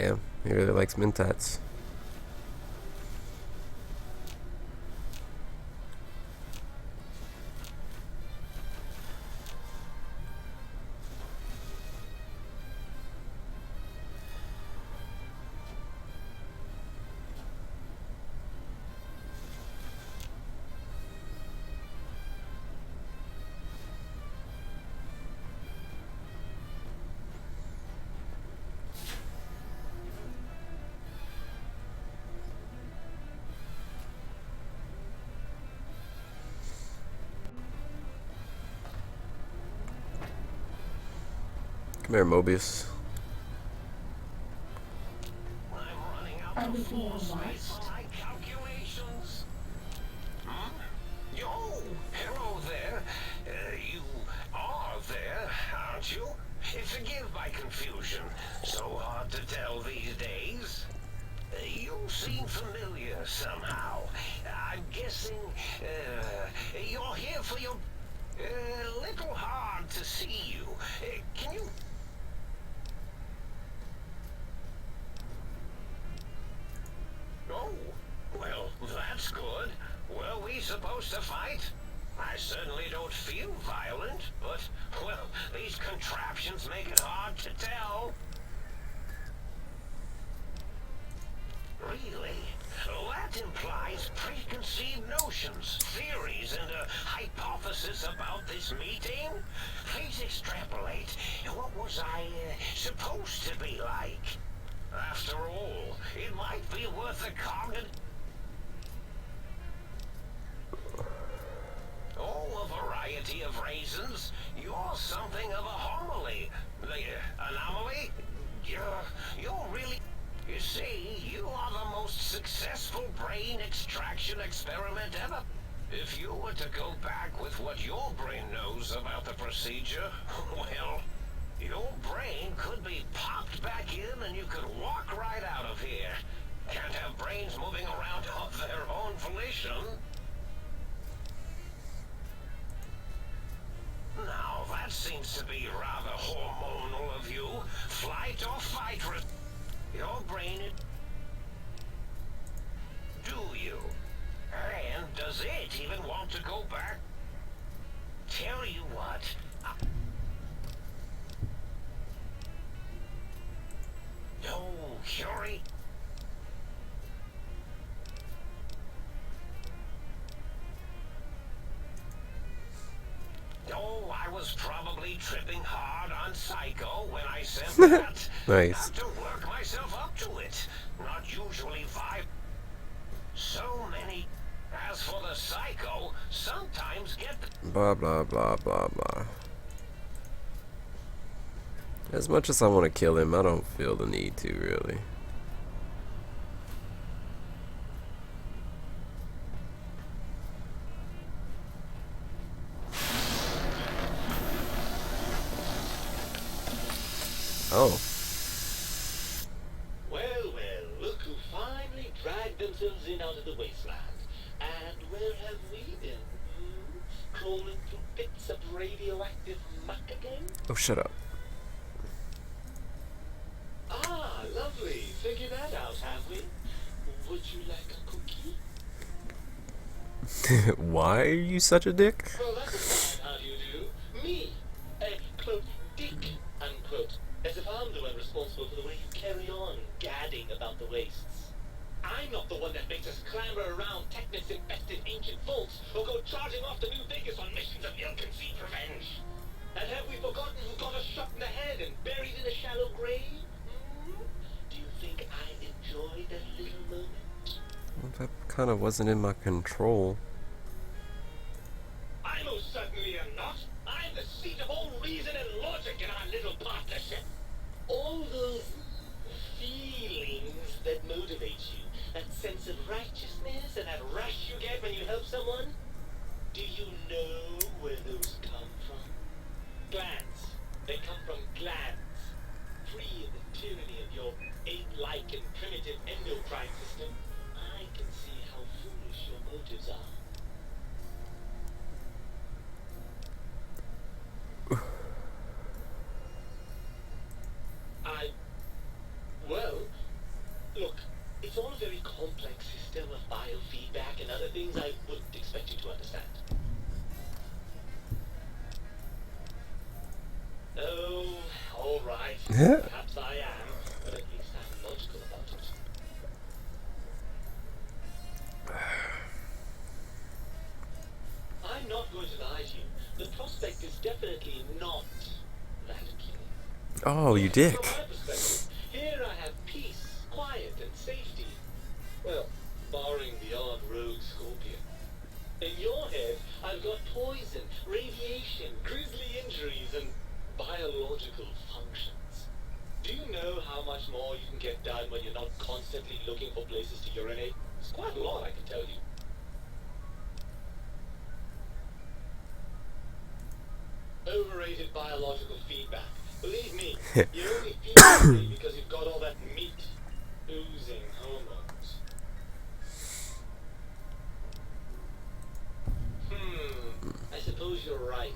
Damn, he really likes Mentats. Come here, Mobius. I'm running out of floor space for my calculations. Hmm? Yo, hello there. You are there, aren't you? Forgive my confusion. So hard to tell these days. You seem familiar somehow. I'm guessing you're here for your... little hard to see you. Can you... Oh, well, that's good. Were we supposed to fight? I certainly don't feel violent, but, well, these contraptions make it hard to tell. Really? That implies preconceived notions, theories, and a hypothesis about this meeting? Please extrapolate. What was I supposed to be like? After all, it might be worth a cognitive... Oh, a variety of reasons. You're something of a homily. The anomaly? You're really... You see, you are the most successful brain extraction experiment ever. If you were to go back with what your brain knows about the procedure, well, your brain could be popped back in and you could walk right out of here. Can't have brains moving around of their own volition. Now, that seems to be rather hormonal of you. Flight or fight. Your brain... Do you? And does it even want to go back? Tell you what... No, Curie. Oh, I was probably tripping hard on Psycho when I said that. Nice. Have to work myself up to it. Not usually vibe. So many. As for the Psycho, sometimes get... Blah, blah, blah, blah, blah. As much as I want to kill him, I don't feel the need to, really. Oh. Well, look who finally dragged themselves in out of the wasteland. And where have we been? Crawling through bits of radioactive muck again? Oh, shut up. Ah, lovely. Figured that out, have we? Would you like a cookie? Why are you such a dick? Well, that's fine. How do you do? Me, a, quote, dick, unquote. As if I'm the one responsible for the way you carry on gadding about the wastes. I'm not the one that makes us clamber around Technus-infested ancient folks or go charging off to New Vegas on missions of ill-conceived revenge. And have we forgotten who got us shot in the head and buried in a shallow grave? Do you think I enjoyed that little moment? Well, that kind of wasn't in my control. I most certainly am not. I'm the seat of all reason and logic in our little partnership. All those feelings that motivate you, that sense of righteousness and that rush you get when you help someone, do you know where those come from? Glands. They come from glands. Free of the tyranny of your ape-like and primitive endocrine system, I can see how foolish your motives are. Well, biofeedback and other things I wouldn't expect you to understand. Oh, all right. Perhaps I am, but at least I'm logical about it. I'm not going to lie to you. The prospect is definitely not that appealing. Oh, you dick. From my perspective, here I have peace, quiet, and safety. Well, barring the odd rogue scorpion. In your head, I've got poison, radiation, grisly injuries, and biological functions. Do you know how much more you can get done when you're not constantly looking for places to urinate? It's quite a lot, I can tell you. Overrated biological feedback. Believe me, you only feel that way because you've got all that meat oozing hormones. I suppose you're right.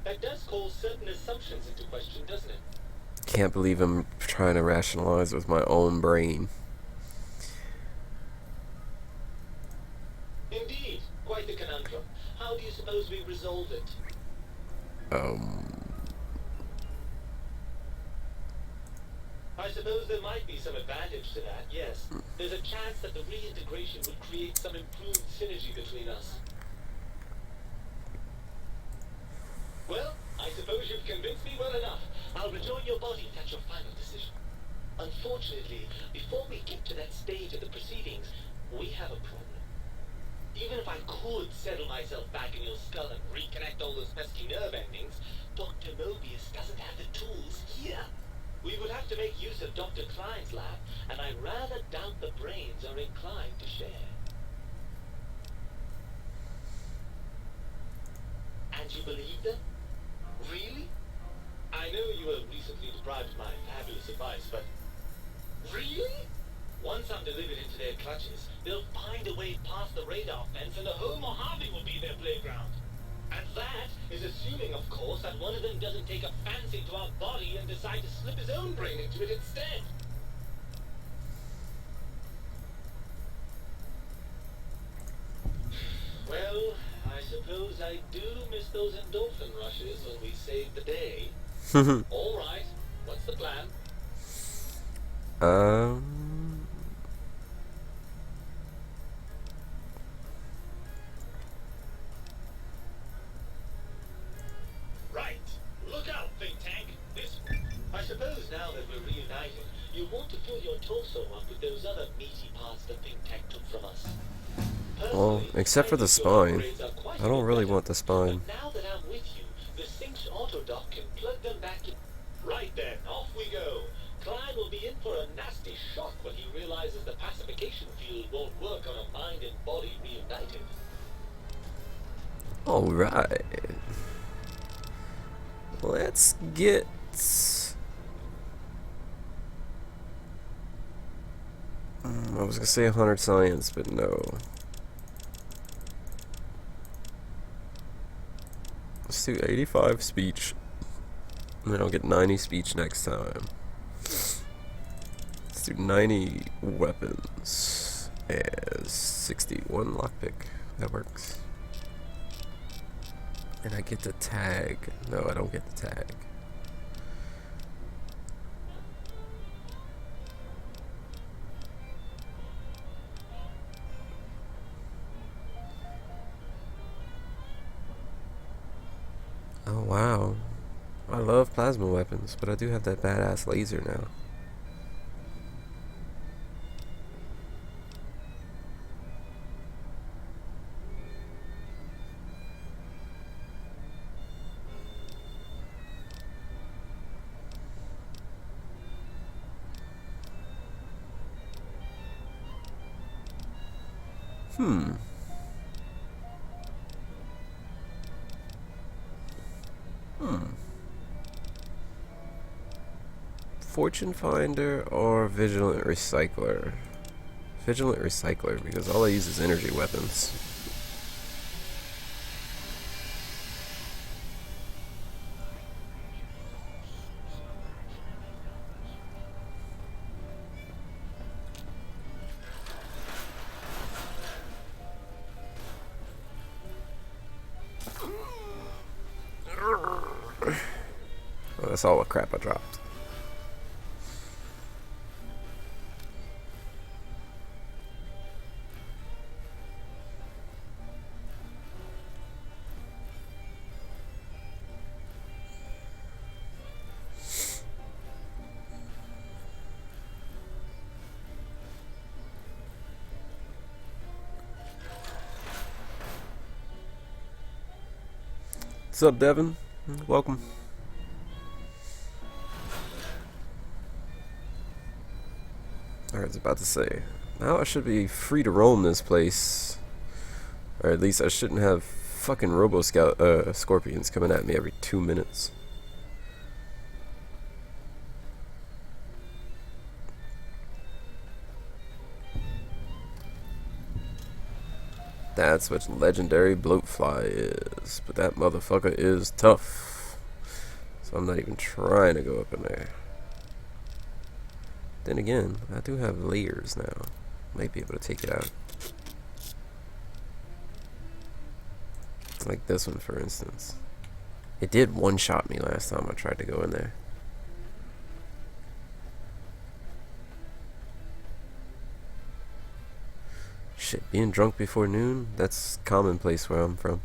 That does call certain assumptions into question, doesn't it? Can't believe I'm trying to rationalize with my own brain. Indeed, quite the conundrum. How do you suppose we resolve it? I suppose there might be some advantage to that, yes. There's a chance that the reintegration would create some improved synergy between us. Well, I suppose you've convinced me well enough. I'll rejoin your body at your final decision. Unfortunately, before we get to that stage of the proceedings, we have a problem. Even if I could settle myself back in your skull and reconnect all those pesky nerve endings, Dr. Mobius doesn't have the tools here. We would have to make use of Dr. Klein's lab, and I rather doubt the brains are inclined to share. And you believe them? Really? I know you were recently deprived of my fabulous advice, but really? Once I'm delivered into their clutches, they'll find a way past the radar fence and the home Mojave will be their playground. And that is assuming, of course, that one of them doesn't take a fancy to our body and decide to slip his own brain into it instead. Well, I suppose I do miss those endorphin rushes when we saved the day. All right, what's the plan? Right. Look out, think tank. This. I suppose now that we're reunited, you want to fill your torso up with those other meaty parts the think tank took from us. Well, except for the spine. I don't really want the spine. But now that I'm with you, the Sync's autodoc can plug them back in. Right then, off we go. Klein will be in for a nasty shock when he realizes the pacification field won't work on a mind and body reunited. Alright. Let's get... I was gonna say 100 science, but no. Let's do 85 speech. And then I'll get 90 speech next time. Let's do 90 weapons as 61 lockpick. That works. And I get the tag. No, I don't get the tag. Oh wow. I love plasma weapons, but I do have that badass laser now. Fortune Finder or Vigilant Recycler? Vigilant Recycler, because all I use is energy weapons. That's all the crap I dropped. What's up, Devin? Welcome. I was about to say, now I should be free to roam this place. Or at least I shouldn't have fucking scorpions coming at me every 2 minutes. That's what legendary bloatfly is. But that motherfucker is tough. So I'm not even trying to go up in there. Then again, I do have layers now. Might be able to take it out. Like this one, for instance. It did one-shot me last time I tried to go in there. Shit, being drunk before noon? That's commonplace where I'm from.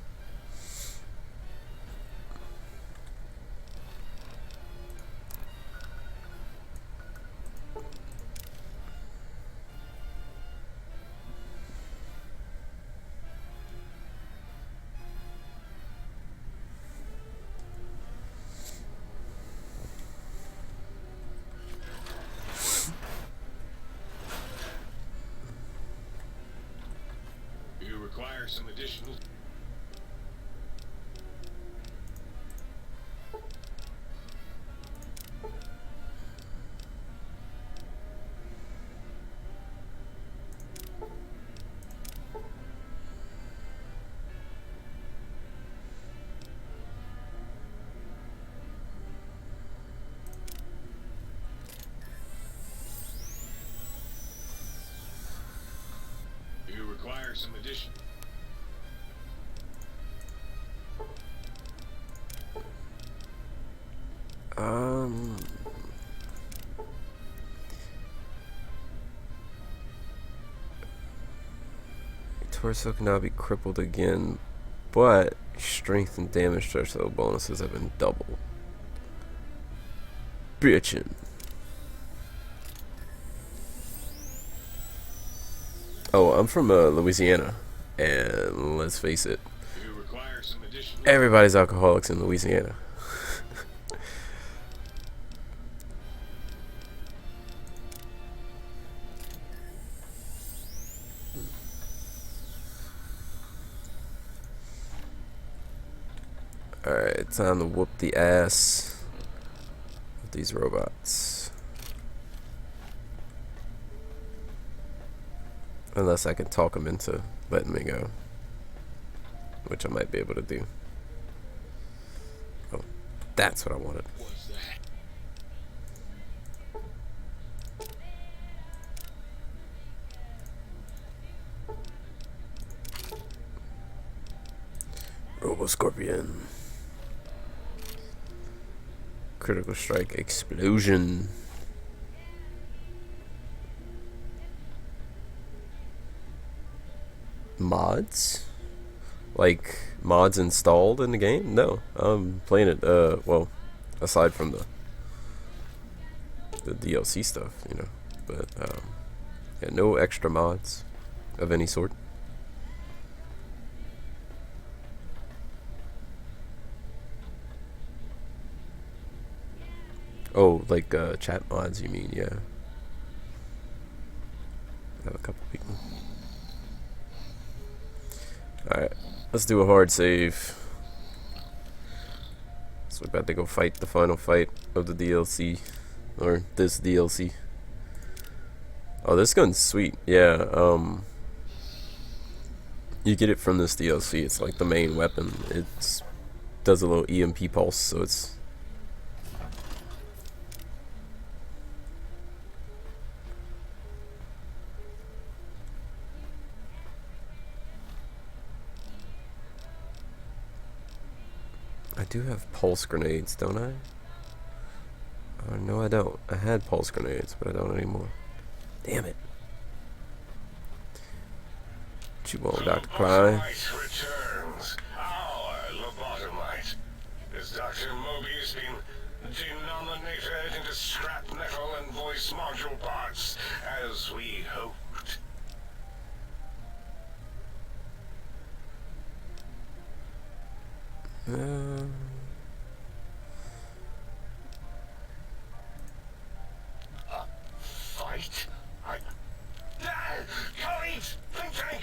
Some additional. You require some additional. Torso can now be crippled again, but strength and damage threshold bonuses have been doubled. Bitchin'. Oh, I'm from Louisiana, and let's face it, everybody's alcoholics in Louisiana. Alright, time to whoop the ass of these robots. Unless I can talk them into letting me go. Which I might be able to do. Oh, that's what I wanted. Robo-Scorpion. Critical strike explosion. Mods? Like mods installed in the game? No, I'm playing it. Well, aside from the DLC stuff, you know. But yeah, no extra mods of any sort. Oh, like chat mods, you mean? Yeah. I have a couple people. Alright, let's do a hard save. So we're about to go fight the final fight of the DLC. Or this DLC. Oh, this gun's sweet. Yeah, you get it from this DLC. It's like the main weapon. It does a little EMP pulse, so it's... I do have pulse grenades, don't I? No, I don't. I had pulse grenades, but I don't anymore. Damn it. What you want, Dr. Klein? Lobotomite returns. Our lobotomite. Has Dr. Mobius been denominated into scrap metal and voice module parts, as we hoped? Fight? Colleagues! Think tank!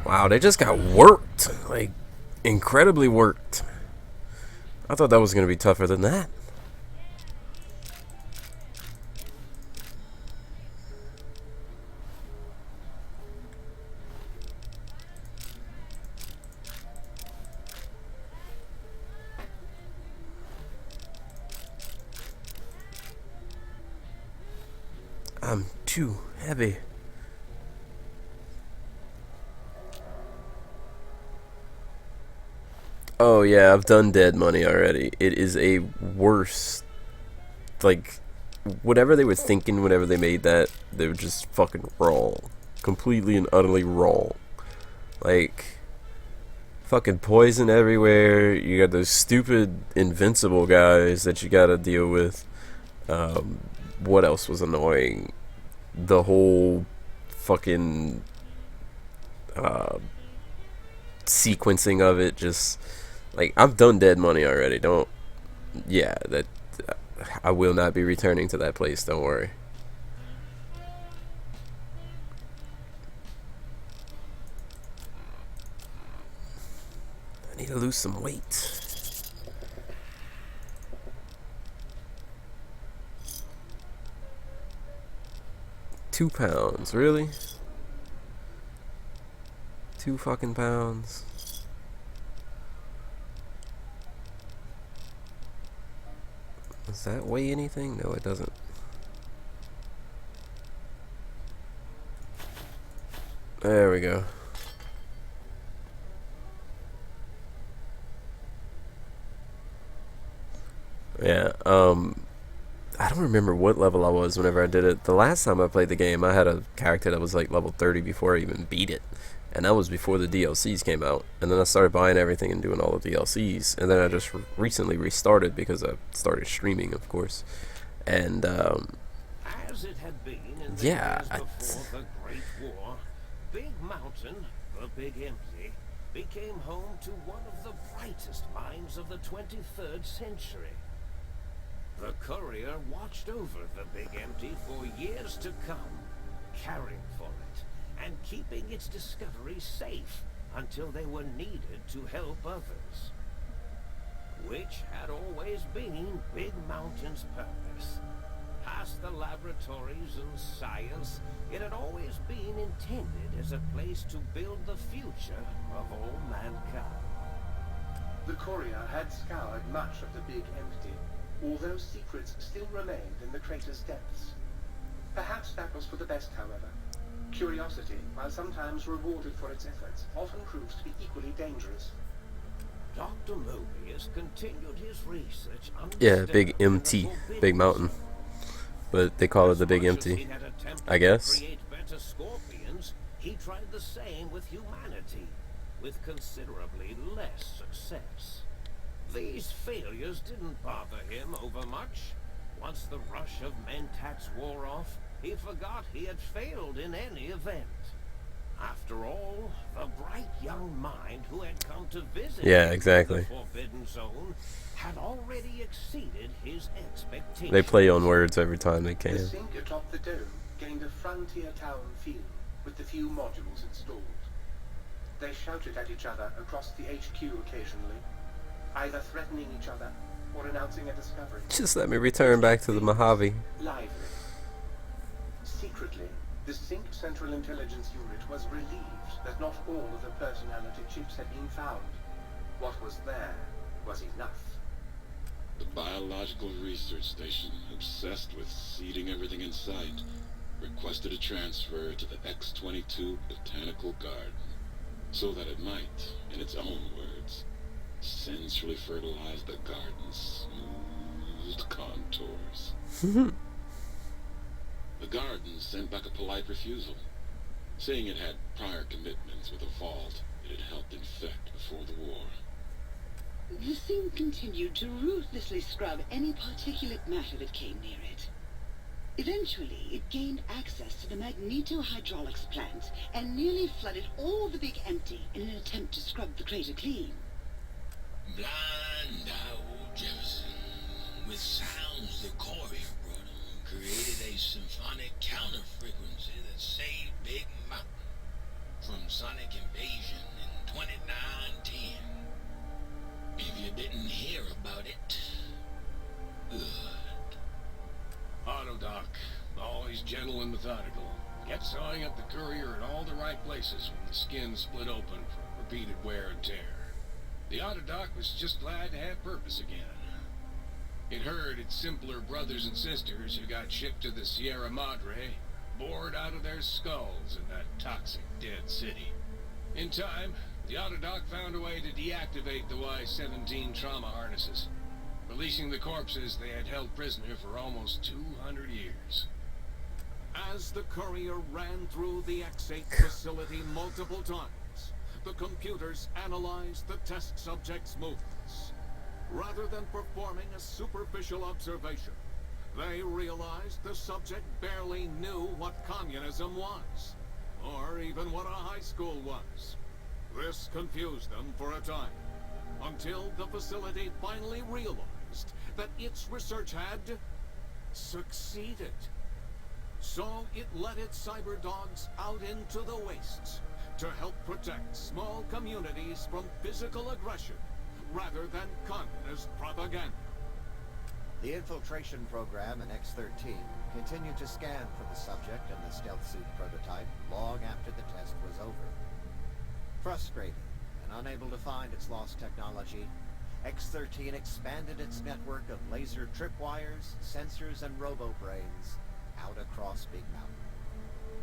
Wow, they just got worked. Like, incredibly worked. I thought that was going to be tougher than that. I'm too heavy. Oh yeah, I've done Dead Money already. It is a worse, like, whatever they were thinking whenever they made that, they were just fucking wrong. Completely and utterly wrong. Like, fucking poison everywhere. You got those stupid invincible guys that you gotta deal with. What else was annoying? The whole fucking sequencing of it, just like, I've done Dead Money already. Don't, yeah, that I will not be returning to that place. Don't worry. I need to lose some weight. £2, really? 2 fucking pounds. Does that weigh anything? No, it doesn't. There we go. Yeah, I don't remember what level I was whenever I did it. The last time I played the game, I had a character that was like level 30 before I even beat it. And that was before the DLCs came out. And then I started buying everything and doing all the DLCs. And then I just recently restarted because I started streaming, of course. And, As it had been in the yeah, years before the Great War, Big Mountain, the Big Empty, became home to one of the brightest minds of the 23rd century. The courier watched over the Big Empty for years to come, caring for it and keeping its discoveries safe until they were needed to help others. Which had always been Big Mountain's purpose. Past the laboratories and science, it had always been intended as a place to build the future of all mankind. The courier had scoured much of the Big Empty, although secrets still remained in the crater's depths. Perhaps that was for the best, however. Curiosity, while sometimes rewarded for its efforts, often proves to be equally dangerous. Dr. Mobius continued his research yeah, Big MT, Big Mountain. But they call it the Big Empty, I guess. Create better scorpions, he tried the same with humanity, with considerably less success. These failures didn't bother him over much. Once the rush of Mentats wore off, he forgot he had failed in any event. After all, the bright young mind who had come to visit the Forbidden Zone had already exceeded his expectations. They play on words every time they can. The sink atop the dome gained a frontier town feel with the few modules installed. They shouted at each other across the HQ occasionally, either threatening each other or announcing a discovery. Just let me return back to the Mojave. Lively. Secretly, the Sync Central Intelligence Unit was relieved that not all of the personality chips had been found. What was there was enough. The biological research station, obsessed with seeding everything in sight, requested a transfer to the X-22 Botanical Garden, so that it might, in its own words, sensually fertilize the garden's smooth contours. The garden sent back a polite refusal, saying it had prior commitments with a vault it had helped infect before the war. The thing continued to ruthlessly scrub any particulate matter that came near it. Eventually, it gained access to the magnetohydraulics plant and nearly flooded all the Big Empty in an attempt to scrub the crater clean. Blind old Jefferson, with sounds the courier brought him, created a symphonic counter-frequency that saved Big Mountain from sonic invasion in 2910. If you didn't hear about it, good. Autodoc, always gentle and methodical, kept sawing up the courier in all the right places when the skin split open from repeated wear and tear. The Autodoc was just glad to have purpose again. It heard its simpler brothers and sisters who got shipped to the Sierra Madre bored out of their skulls in that toxic dead city. In time, the Autodoc found a way to deactivate the Y-17 trauma harnesses, releasing the corpses they had held prisoner for almost 200 years. As the courier ran through the X8 facility multiple times, the computers analyzed the test subject's movements. Rather than performing a superficial observation, they realized the subject barely knew what communism was, or even what a high school was. This confused them for a time, until the facility finally realized that its research had succeeded. So it let its cyber dogs out into the wastes to help protect small communities from physical aggression rather than communist propaganda. The infiltration program in X-13 continued to scan for the subject and the stealth suit prototype long after the test was over. Frustrated and unable to find its lost technology, X-13 expanded its network of laser tripwires, sensors, and robo-brains out across Big Mountain.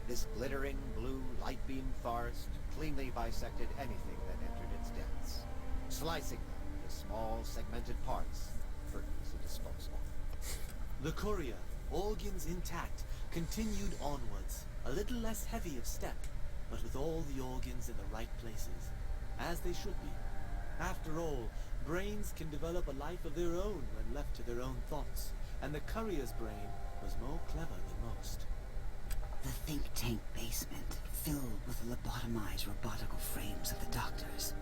This glittering blue light beam forest cleanly bisected anything that entered its depths, slicing them into small segmented parts for easy disposal. The courier, organs intact, continued onwards, a little less heavy of step, but with all the organs in the right places, as they should be. After all, brains can develop a life of their own when left to their own thoughts, and the courier's brain was more clever than most. The think tank basement, filled with lobotomized robotical frames of the doctors,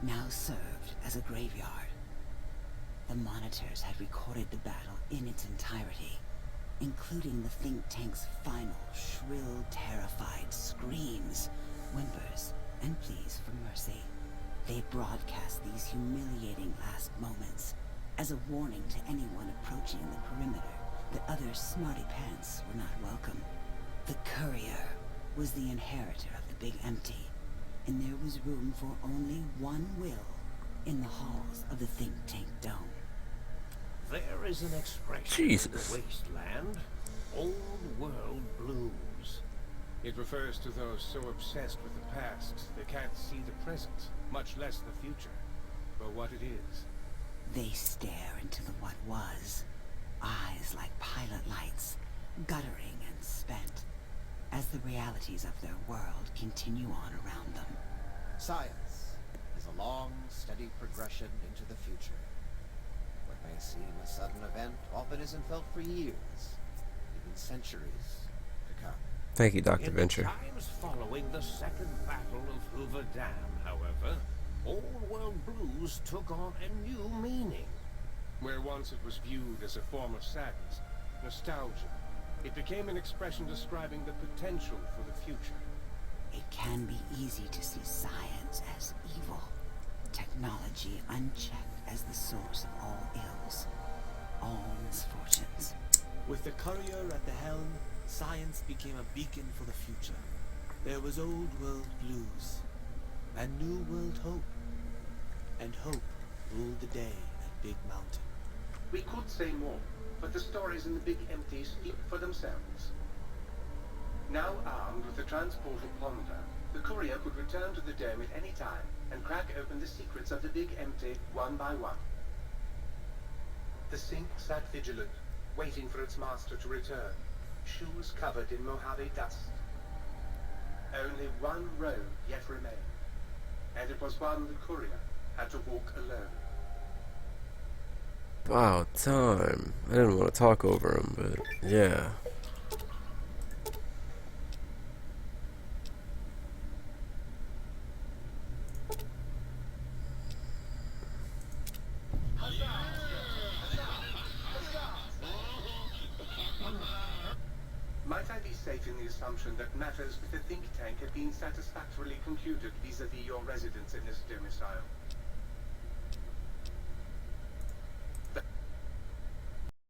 now served as a graveyard. The monitors had recorded the battle in its entirety, including the think tank's final, shrill, terrified screams, whimpers, and pleas for mercy. They broadcast these humiliating last moments as a warning to anyone approaching the perimeter that other smarty pants were not welcome. The courier was the inheritor of the Big Empty, and there was room for only one will in the halls of the think tank dome. There is an expression in the wasteland, old world blues. It refers to those so obsessed with the past they can't see the present, much less the future, for what it is. They stare into the what was, eyes like pilot lights, guttering and spent, as the realities of their world continue on around them. Science is a long, steady progression into the future. What may seem a sudden event often isn't felt for years, even centuries to come. Thank you, Dr. In Venture. the times following the Second Battle of Hoover Dam, however, old world blues took on a new meaning. Where once it was viewed as a form of sadness, nostalgia, it became an expression describing the potential for the future. It can be easy to see science as evil, technology unchecked as the source of all ills, all misfortunes. With the courier at the helm, science became a beacon for the future. There was old world blues and new world hope. and hope ruled the day at Big Mountain. We could say more, but the stories in the Big Empty speak for themselves. Now armed with the transportal ponder, the courier could return to the dome at any time and crack open the secrets of the Big Empty one by one. The Sync sat vigilant, waiting for its master to return, shoes covered in Mojave dust. Only one road yet remained, and it was one the courier had to walk alone. Wow, time. I didn't want to talk over him, but yeah. Might I be safe in the assumption that matters with the think tank have been satisfactorily concluded vis-à-vis your residence in this domicile?